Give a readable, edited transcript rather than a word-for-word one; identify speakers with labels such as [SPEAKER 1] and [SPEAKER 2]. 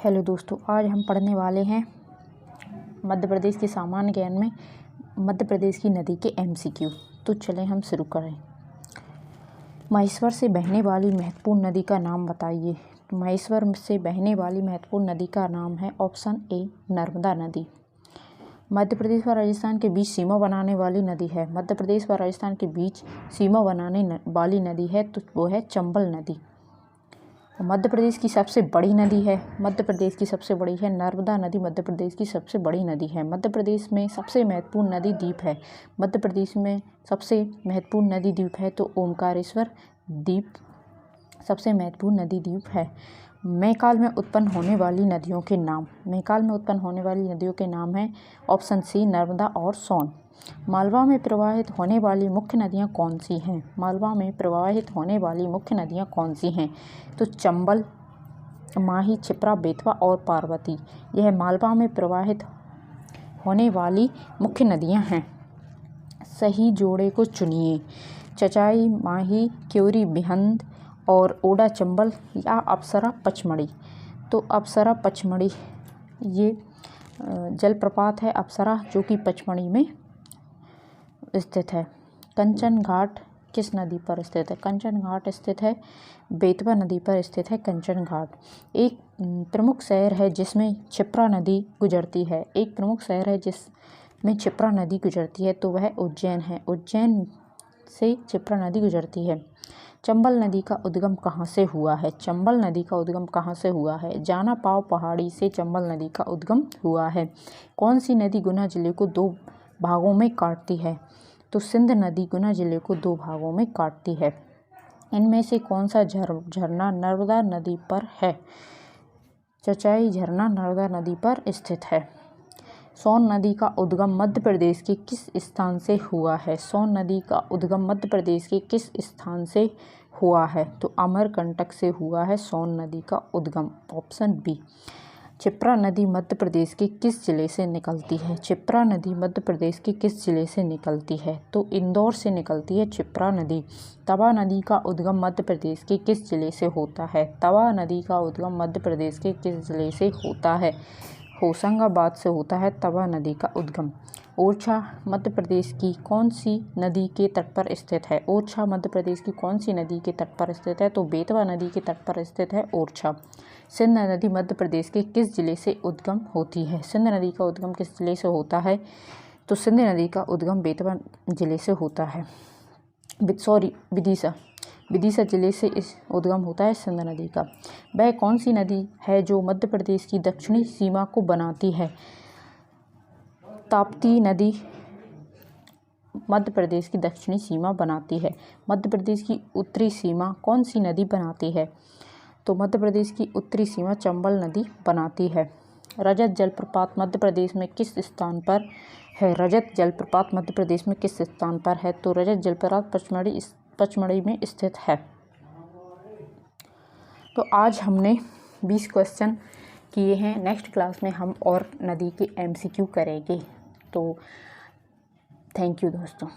[SPEAKER 1] Hello दोस्तों, आज हम पढ़ने वाले हैं मध्य प्रदेश के सामान्य ज्ञान में मध्य प्रदेश की नदी के MCQ। तो चलें हम शुरू करें। महेश्वर से बहने वाली महत्वपूर्ण नदी का नाम बताइए। तो महेश्वर से बहने वाली महत्वपूर्ण नदी का नाम है ऑप्शन ए नर्मदा नदी। मध्य प्रदेश व राजस्थान के बीच सीमा बनाने वाली नदी है। मध्य प्रदेश व राजस्थान के बीच सीमा बनाने वाली नदी है तो वो है चंबल नदी। मध्य प्रदेश की सबसे बड़ी नदी है, मध्य प्रदेश की सबसे बड़ी है नर्मदा नदी। मध्य प्रदेश की सबसे बड़ी नदी है। मध्य प्रदेश में सबसे महत्वपूर्ण नदी द्वीप है। मध्य प्रदेश में सबसे महत्वपूर्ण नदी द्वीप है तो ओमकारेश्वर द्वीप सबसे महत्वपूर्ण नदी द्वीप है। मैकाल में उत्पन्न होने वाली नदियों के नाम। मैकाल में उत्पन्न होने वाली नदियों के नाम हैं ऑप्शन सी नर्मदा और सोन। मालवा में प्रवाहित होने वाली मुख्य नदियाँ कौन सी हैं? मालवा में प्रवाहित होने वाली मुख्य नदियाँ कौन सी हैं? तो चंबल, माही, क्षिप्रा, बेतवा और पार्वती। यह मालवा में प्रवाहित होने वाली मुख्य नदियाँ हैं। सही जोड़े को चुनिए। चचाई, माही, क्योरी, बिहंद और ओडा चंबल या अप्सरा पचमढ़ी। तो अप्सरा पचमढ़ी ये जलप्रपात है अप्सरा, जो कि पचमढ़ी में स्थित है। कंचन घाट किस नदी पर स्थित है? कंचन घाट स्थित है बेतवा नदी पर स्थित है कंचन घाट। एक प्रमुख शहर है जिसमें क्षिप्रा नदी गुजरती है। एक प्रमुख शहर है जिसमें क्षिप्रा नदी गुजरती है तो वह उज्जैन है। उज्जैन से क्षिप्रा नदी गुजरती है। चंबल नदी का उद्गम कहाँ से हुआ है? चंबल नदी का उद्गम कहाँ से हुआ है? जाना पाव पहाड़ी से चंबल नदी का उद्गम हुआ है। कौन सी नदी गुना जिले को दो भागों में काटती है? तो सिंध नदी गुना जिले को दो भागों में काटती है। इनमें से कौन सा झरना नर्मदा नदी पर है? चचाई झरना नर्मदा नदी पर स्थित है। सोन नदी का उद्गम मध्य प्रदेश के किस स्थान से हुआ है? सोन नदी का उद्गम मध्य प्रदेश के किस स्थान से हुआ है? तो अमरकंटक से हुआ है सोन नदी का उद्गम, ऑप्शन बी। क्षिप्रा नदी मध्य प्रदेश के किस जिले से निकलती है? क्षिप्रा नदी मध्य प्रदेश के किस जिले से निकलती है? तो इंदौर से निकलती है क्षिप्रा नदी। तवा नदी का उद्गम मध्य प्रदेश के किस जिले से होता है? तवा नदी का उद्गम मध्य प्रदेश के किस जिले से होता है? होशंगाबाद से होता है तवा नदी का उद्गम। ओरछा मध्य प्रदेश की कौन सी नदी के तट पर स्थित है? ओरछा मध्य प्रदेश की कौन सी नदी के तट पर स्थित है? तो बेतवा नदी के तट पर स्थित है ओरछा। सिंध नदी मध्य प्रदेश के किस जिले से उद्गम होती है? सिंध नदी का उद्गम किस जिले से होता है? तो सिंध नदी का उद्गम बेतवा जिले से होता है। विदिशा जिले से इस उद्गम होता है सिंध नदी का। वह कौन सी नदी है जो मध्य प्रदेश की दक्षिणी सीमा को बनाती है? ताप्ती नदी मध्य प्रदेश की दक्षिणी सीमा बनाती है। मध्य प्रदेश की उत्तरी सीमा कौन सी नदी बनाती है? तो मध्य प्रदेश की उत्तरी सीमा चंबल नदी बनाती है। रजत जलप्रपात मध्य प्रदेश में किस स्थान पर है? रजत जलप्रपात मध्य प्रदेश में किस स्थान पर है? तो रजत जलप्रपात पचमढ़ी में स्थित है। तो आज हमने 20 क्वेश्चन किए हैं। नेक्स्ट क्लास में हम और नदी के MCQ करेंगे। तो थैंक यू दोस्तों।